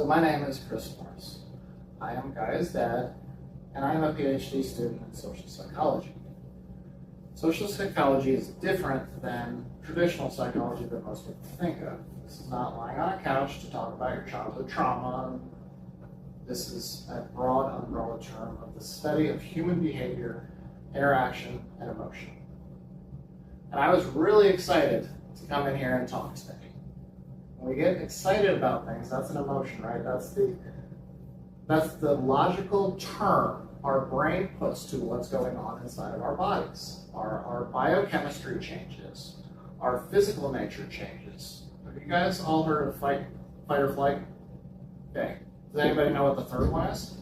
So my name is Chris Morris. I am Gaia's dad, and I am a PhD student in social psychology. Social psychology is different than traditional psychology that most people think of. This is not lying on a couch to talk about your childhood trauma. This is a broad umbrella term of the study of human behavior, interaction, and emotion. And I was really excited to come in here and talk today. When we get excited about things, that's an emotion, right? That's the logical term our brain puts to what's going on inside of our bodies. Our biochemistry changes, our physical nature changes. Have you guys all heard of fight or flight? Okay. Does anybody know what the third one is?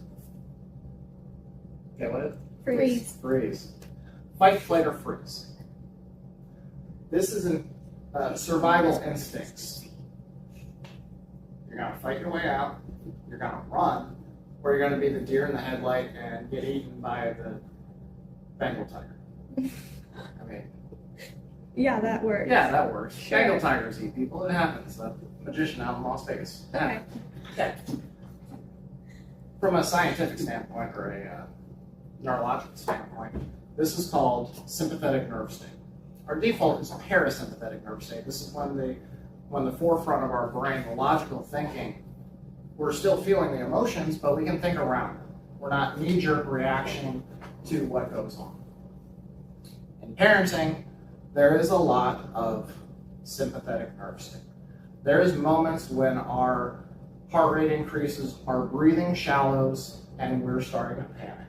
Okay, what is it? Freeze. Freeze. Fight, flight, or freeze. This is survival instincts. You're going to fight your way out, you're going to run, or you're going to be the deer in the headlight and get eaten by the Bengal tiger. I mean, Yeah, that works. yeah, that works. Sure. Bengal tigers eat people. It happens. The magician out in Las Vegas. It Okay. happens. Okay. From a scientific standpoint or a neurological standpoint, this is called sympathetic nerve state. Our default is parasympathetic nerve state. This is when the forefront of our brain, the logical thinking, we're still feeling the emotions, but we can think around it. We're not knee-jerk reaction to what goes on. In parenting, there is a lot of sympathetic nerve state. There is moments when our heart rate increases, our breathing shallows, and we're starting to panic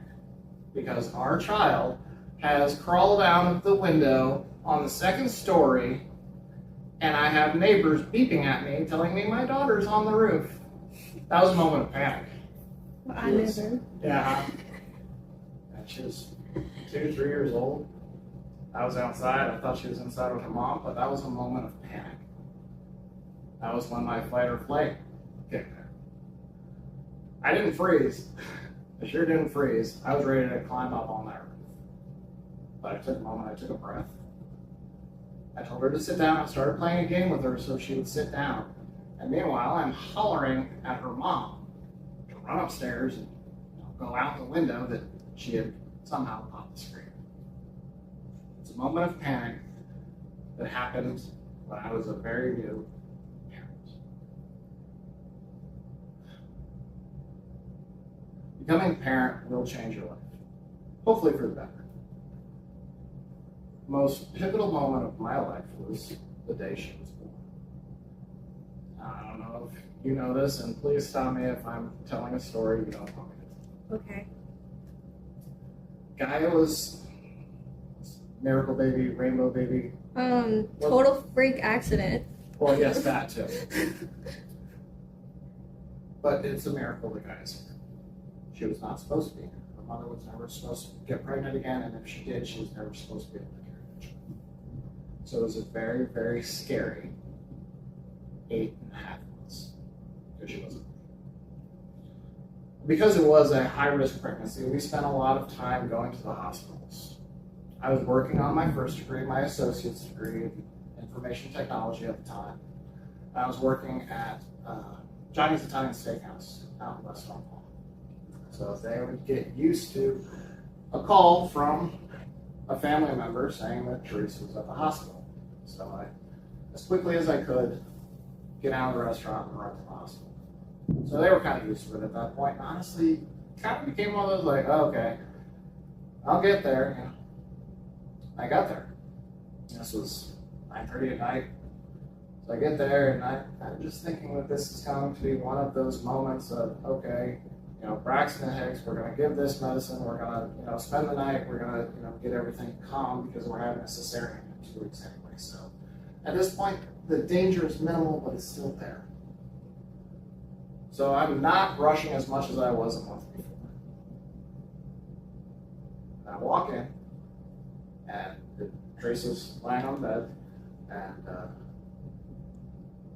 because our child has crawled out of the window on the second story, and I have neighbors beeping at me telling me my daughter's on the roof. That was a moment of panic. Well, I never. Yeah. And she was 2, 3 years old. I was outside. I thought she was inside with her mom, but that was a moment of panic. That was when my fight or flight kicked in. I didn't freeze. I sure didn't freeze. I was ready to climb up on that roof. But I took a moment. I took a breath. I told her to sit down. I started playing a game with her so she would sit down. And meanwhile, I'm hollering at her mom to run upstairs and go out the window that she had somehow popped the screen. It's a moment of panic that happened when I was a very new parent. Becoming a parent will change your life, hopefully for the better. The most pivotal moment of my life was the day she was born. I don't know if you know this, and please stop me if I'm telling a story you don't want me to. Okay. Gaia was miracle baby, rainbow baby. Total freak accident. Well, yes, that too. But it's a miracle that Gaia's here. She was not supposed to be here. Her mother was never supposed to get pregnant again, and if she did, she was never supposed to be able to carry the child. So it was a very, very scary 8.5 months because she wasn't. Because it was a high-risk pregnancy, we spent a lot of time going to the hospitals. I was working on my first degree, my associate's degree in information technology at the time. I was working at Johnny's Italian Steakhouse out in West Omaha. So they would get used to a call from a family member saying that Teresa was at the hospital. So I, as quickly as I could, get out of the restaurant and run to the hospital. So they were kind of used to it at that point. And honestly, kind of became one of those like, oh, okay, I'll get there. You know, I got there. This was 9:30 at night. So I get there, and I'm just thinking that this is going to be one of those moments of, okay, you know, Braxton and Hicks, we're going to give this medicine, we're going to, you know, spend the night, we're going to, you know, get everything calm because we're having a cesarean in 2 weeks anyway. So at this point, the danger is minimal, but it's still there. So I'm not rushing as much as I was a month before. And I walk in, and Teresa's lying on the bed, and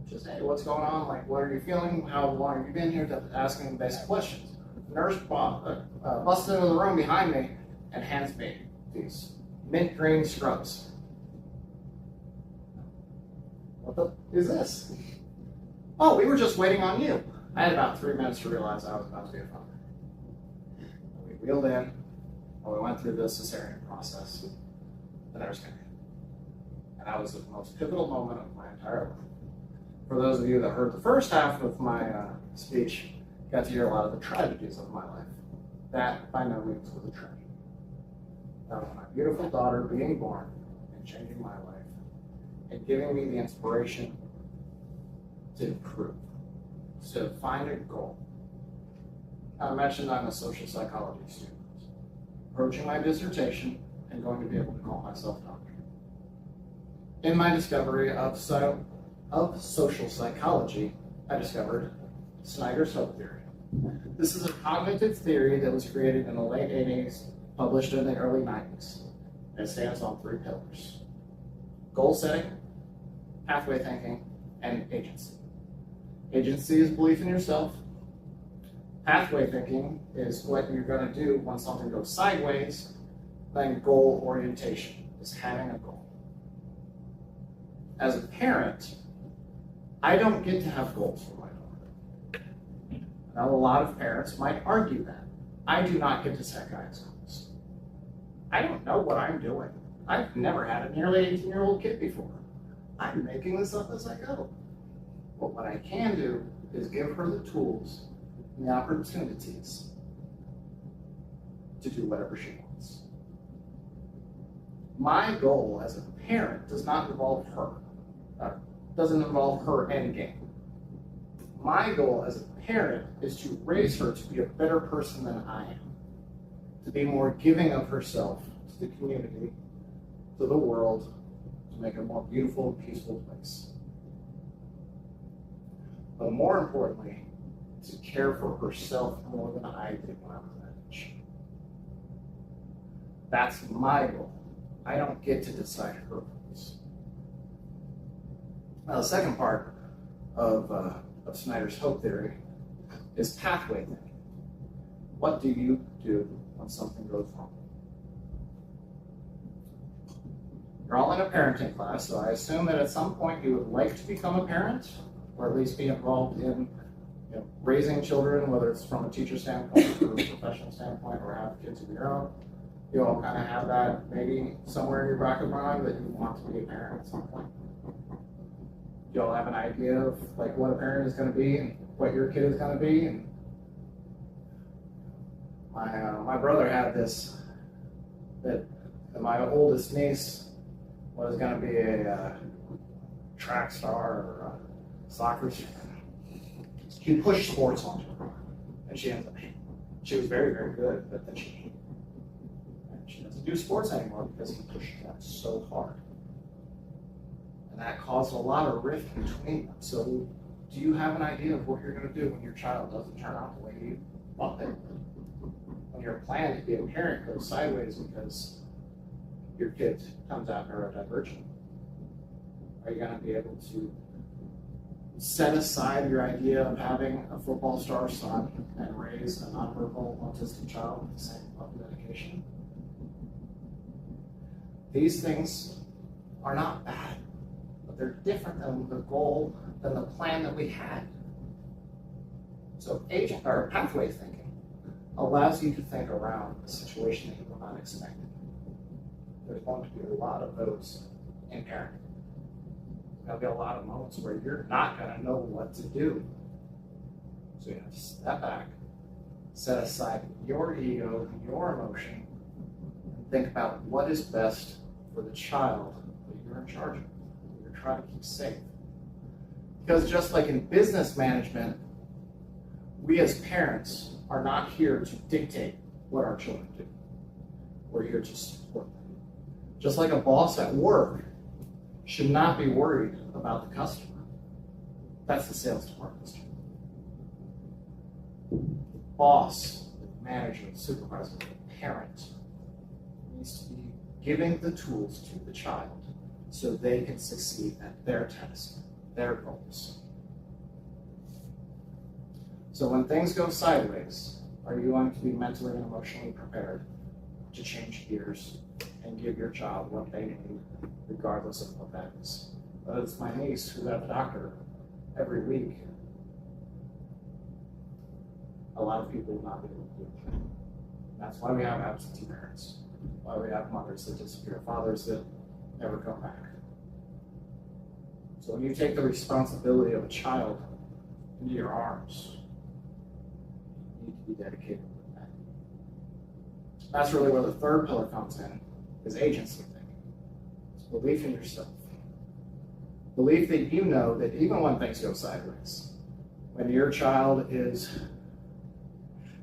just, hey, what's going on? Like, what are you feeling? How long have you been here? Asking basic questions. The nurse busts into the room behind me and hands me these mint green scrubs. What the is this? Oh, we were just waiting on you. I had about 3 minutes to realize I was about to be a father. We wheeled in, while we went through the cesarean process, the nurse came in. And that was the most pivotal moment of my entire life. For those of you that heard the first half of my speech, got to hear a lot of the tragedies of my life. That, by no means, was a tragedy. That was my beautiful daughter being born and changing my life and giving me the inspiration to improve, to find a goal. I mentioned I'm a social psychology student, approaching my dissertation and going to be able to call myself doctor. In my discovery of social psychology, I discovered Snyder's Hope Theory. This is a cognitive theory that was created in the late 80s, published in the early 90s. It stands on 3 pillars: goal setting, pathway thinking, and agency. Agency is belief in yourself. Pathway thinking is what you're going to do when something goes sideways. Then goal orientation is having a goal. As a parent, I don't get to have goals for my daughter. Now, a lot of parents might argue that. I do not get to set guidance goals. I don't know what I'm doing. I've never had a nearly 18-year-old kid before. I'm making this up as I go. But what I can do is give her the tools and the opportunities to do whatever she wants. My goal as a parent does not involve her. Doesn't involve her end game. My goal as a parent is to raise her to be a better person than I am, to be more giving of herself to the community, to the world, to make it a more beautiful and peaceful place. But more importantly, to care for herself more than I did when I was that age. That's my goal. I don't get to decide her goals. Now, the second part of Snyder's Hope Theory is pathway thinking. What do you do when something goes wrong? You're all in a parenting class, so I assume that at some point you would like to become a parent, or at least be involved in raising children, whether it's from a teacher standpoint or a professional standpoint, or have kids of your own. You all kind of have that maybe somewhere in your back of mind that you want to be a parent at some point. You all have an idea of like what a parent is going to be and what your kid is going to be. And my brother had this, that my oldest niece was going to be a track star or a soccer star. He pushed sports onto her, and she ended up hating it. She was very, very good, but then she hated it. And she doesn't do sports anymore because he pushed that so hard. And that caused a lot of rift between them. So do you have an idea of what you're going to do when your child doesn't turn out the way you thought they would? When your plan to be a parent goes sideways because your kid comes out neurodivergent? Are you going to be able to set aside your idea of having a football star son and raise a nonverbal autistic child with the same level of dedication? These things are not bad, but they're different than the goal, than the plan that we had. So pathway thinking allows you to think around a situation that you were not expecting. There's going to be a lot of those in parenting. There'll be a lot of moments where you're not going to know what to do. So you have to step back, set aside your ego, your emotion, and think about what is best for the child that you're in charge of, that you're trying to keep safe. Because just like in business management, we as parents are not here to dictate what our children do. We're here to support them. Just like a boss at work should not be worried about the customer. That's the sales department's job. The boss, the manager, the supervisor, the parent needs to be giving the tools to the child so they can succeed at their task, their goals. So when things go sideways, are you going to be mentally and emotionally prepared to change gears and give your child what they need, regardless of what that is? Whether it's my niece who's at the doctor every week, a lot of people will not be able to do it. That's why we have absentee parents, why we have mothers that disappear, fathers that never come back. So when you take the responsibility of a child into your arms, you need to be dedicated with that. That's really where the third pillar comes in, is agency thinking. It's belief in yourself. Belief that you know that even when things go sideways, when your child is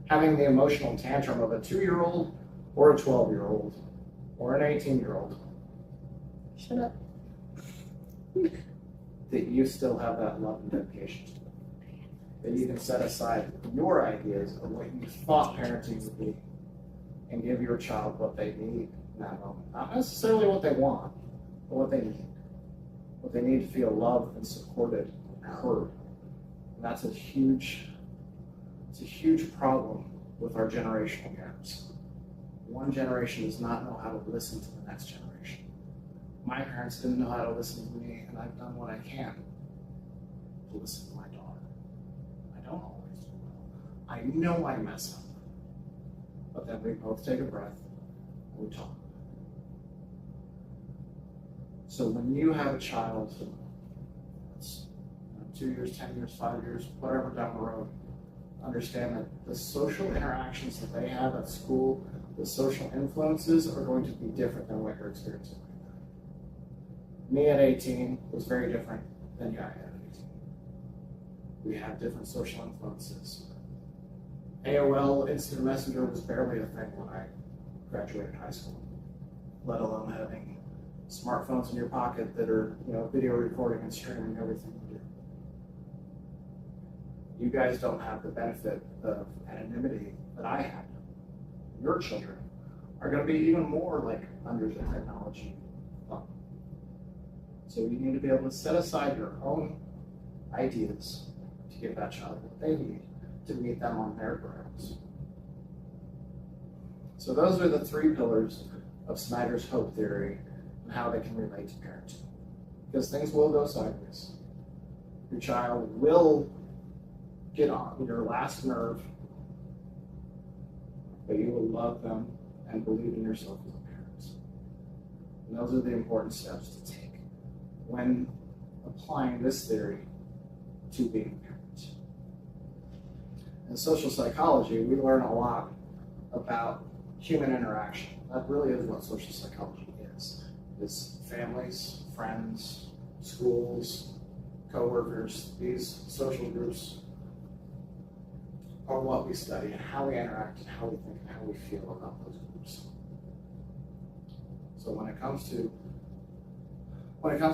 having the emotional tantrum of a 2-year-old or a 12-year-old or an 18-year-old, Shut up. that you still have that love and dedication to them. That you can set aside your ideas of what you thought parenting would be and give your child what they need in that moment. Not necessarily what they want, but what they need. What they need to feel loved and supported and heard. And that's a huge problem with our generational gaps. One generation does not know how to listen to the next generation. My parents didn't know how to listen to me, and I've done what I can to listen to my daughter. I don't always do well. I know I mess up. But then we both take a breath and we talk. So when you have a child that's 2 years, 10 years, 5 years, whatever down the road, understand that the social interactions that they have at school, the social influences are going to be different than what you're experiencing right now. Me at 18 was very different than you at 18. We have different social influences. AOL Instant Messenger was barely a thing when I graduated high school, let alone having smartphones in your pocket that are, video recording and streaming everything you do. You guys don't have the benefit of anonymity that I had. Your children are going to be even more like under the technology thumb. So you need to be able to set aside your own ideas to give that child what they need to meet them on their grounds. So those are the 3 pillars of Snyder's Hope Theory and how they can relate to parenting. Because things will go sideways. Your child will get on your last nerve, but you will love them and believe in yourself as a parent. And those are the important steps to take when applying this theory to being a parent. In social psychology, we learn a lot about human interaction. That really is what social psychology is. It's families, friends, schools, coworkers, these social groups are what we study and how we interact and how we think and how we feel about those groups. So when it comes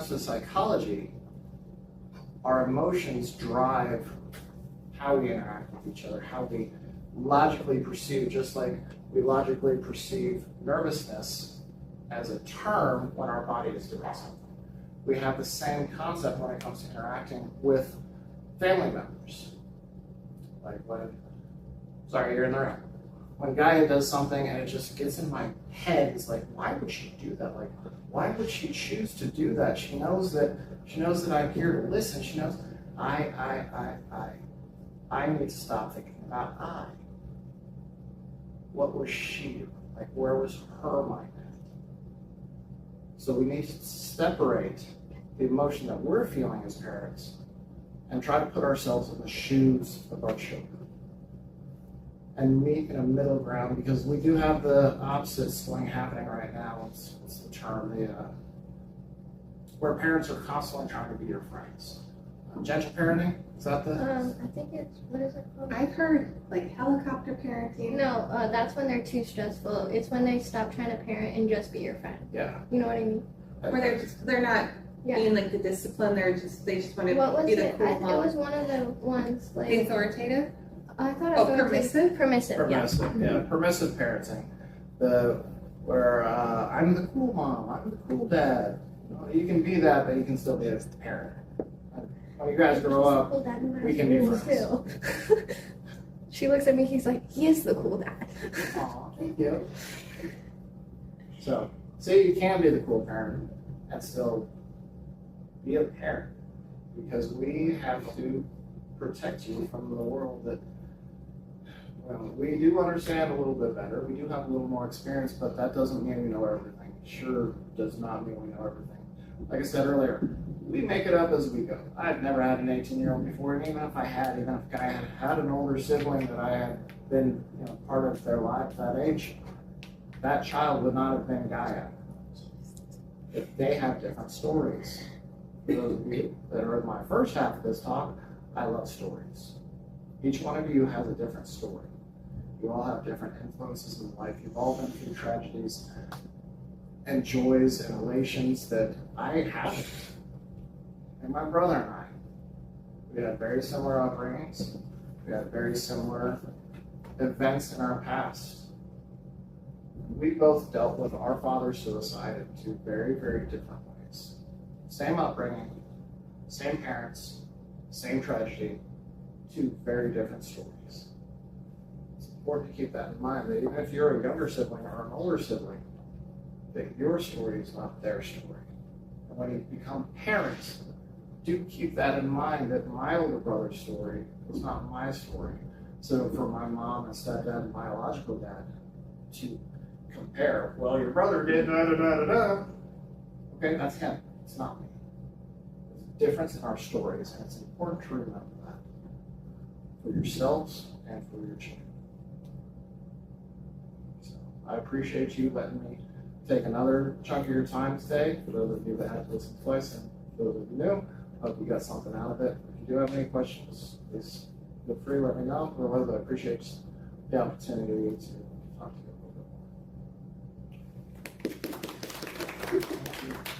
to psychology, our emotions drive how we interact with each other, how we logically perceive, just like we logically perceive nervousness as a term when our body is doing something. We have the same concept when it comes to interacting with family members. Like you're in the room. When Gaia does something and it just gets in my head, it's like, why would she do that? Like, why would she choose to do that? She knows that I'm here to listen. She knows I need to stop thinking about I. What was she doing? Like, where was her mind at? So we need to separate the emotion that we're feeling as parents and try to put ourselves in the shoes of our children and meet in a middle ground, because we do have the opposite swing happening right now. What's the term? Where parents are constantly trying to be your friends. Gentle parenting? Is that the? I think it's, what is it called? I've heard like helicopter parenting. No, that's when they're too stressful. It's when they stop trying to parent and just be your friend. Yeah. You know what I mean? Where they're not Yeah. being like the discipline. They just want What to was be the it? cool It mom. was one of the ones The like authoritative. I thought Oh, it was permissive? Permissive, yeah. Permissive parenting. Where I'm the cool mom, I'm the cool dad. You can be that, but you can still be a parent. When you guys grow up, Cool dad in my we can be school, friends. too. She looks at me. He's like, he is the cool dad. Aw, thank you. So, say you can be the cool parent and still be a parent, because we have to protect you from the world that Well, we do understand a little bit better. We do have a little more experience, but that doesn't mean we know everything. It sure does not mean we know everything. Like I said earlier, we make it up as we go. I've never had an 18-year-old before, and even if I had, even if I had an older sibling that I had been, part of their life that age, that child would not have been Gaia. If they have different stories. For those of you that heard my first half of this talk, I love stories. Each one of you has a different story. You all have different influences in life. You've all been through tragedies and joys and elations that I haven't. And my brother and I, we had very similar upbringings. We had very similar events in our past. We both dealt with our father's suicide in two very, very different ways. Same upbringing, same parents, same tragedy, two very different stories. It's important to keep that in mind, that even if you're a younger sibling or an older sibling, that your story is not their story. And when you become parents, do keep that in mind, that my older brother's story is not my story. So for my mom and stepdad and biological dad to compare, well, your brother did da da da da da. Okay, that's him. It's not me. There's a difference in our stories, and it's important to remember that for yourselves and for your children. So I appreciate you letting me take another chunk of your time today. For those of you that had to listen twice, and for those of you new, hope you got something out of it. If you do have any questions, please feel free to let me know. Otherwise, I appreciate the opportunity to talk to you a little bit more. Thank you.